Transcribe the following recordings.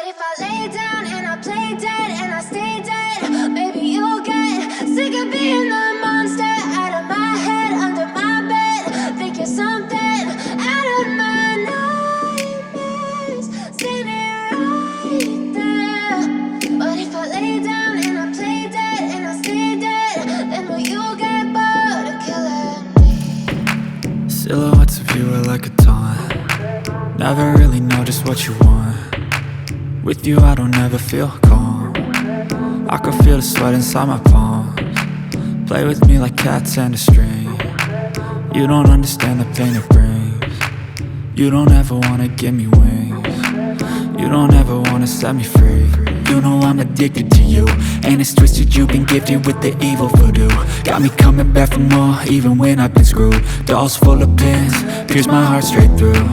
if I lay down and I play dead and I stay dead, maybe you'll get sick of being the monster out of my head, under my bed. Think you're something out of my nightmares, standing right there. But if I lay down and I play dead and I stay dead, then will you get bored of killing me? Silhouettes of you are like a taunt. Never really know just what you want. With you I don't ever feel calm. I can feel the sweat inside my palms. Play with me like cats and a string. You don't understand the pain it brings. You don't ever wanna give me wings. You don't ever wanna set me free. You know I'm addicted to you, and it's twisted, you've been gifted with the evil voodoo. Got me coming back for more, even when I've been screwed. Dolls full of pins, pierce my heart straight through.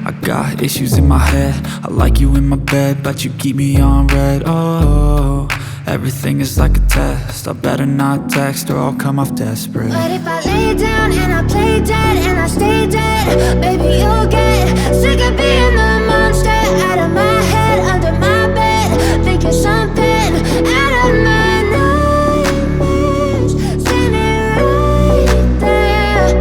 I got issues in my head, I like you in my bed, but you keep me on red. Oh, everything is like a test, I better not text or I'll come off desperate. But if I lay down and I play dead and I stay dead, baby you'll get sick of being the monster out of my head, under my bed. Think you're something out of my nightmares, standing right there.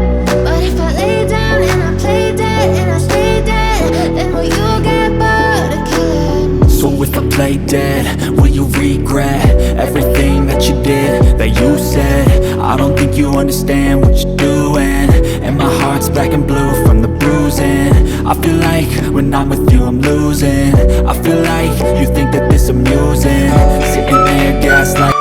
But if I lay down and I play dead and I stay dead, then will you get bored of killing me? So if I play dead, will you regret everything that you did, that you said? I don't think you understand what you're doing, and my heart's black and blue from the bruising. I feel like when I'm with you I'm losing. I feel like you think that this amusing, sitting there gaslight.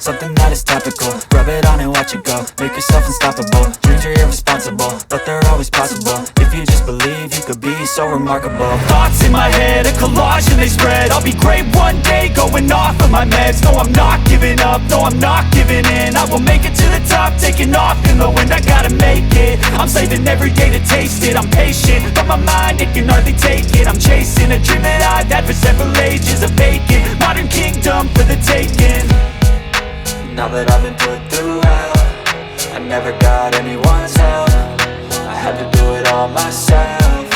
Something that is topical, rub it on and watch it go. Make yourself unstoppable, dreams are irresponsible, but they're always possible. If you just believe, you could be so remarkable. Thoughts in my head, a collage and they spread. I'll be great one day, going off of my meds. No, I'm not giving up, no, I'm not giving in. I will make it to the top, taking off in the wind. I gotta make it, I'm saving every day to taste it. I'm patient, but my mind, it can hardly take it. I'm chasing a dream that I've had for several ages. A vacant, modern kingdom for the taking. Now that I've been put through hell, I never got anyone's help. I had to do it all myself.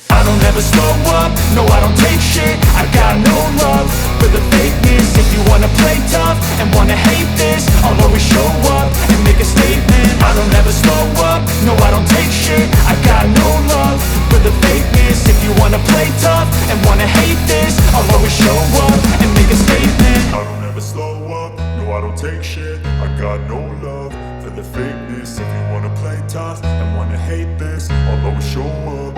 I don't ever slow up, no I don't take shit. I got no love for the fakeness. If you wanna play tough and wanna hate this, I'll always show up and make a statement. I don't ever slow up, no I don't take shit. I got no love for the fakeness. If you wanna play tough and wanna hate this, I'll always show up and make a statement. I don't ever slow up, no I don't take shit. I got no love for the fakeness. If you wanna play tough and wanna hate this, I'll always show up.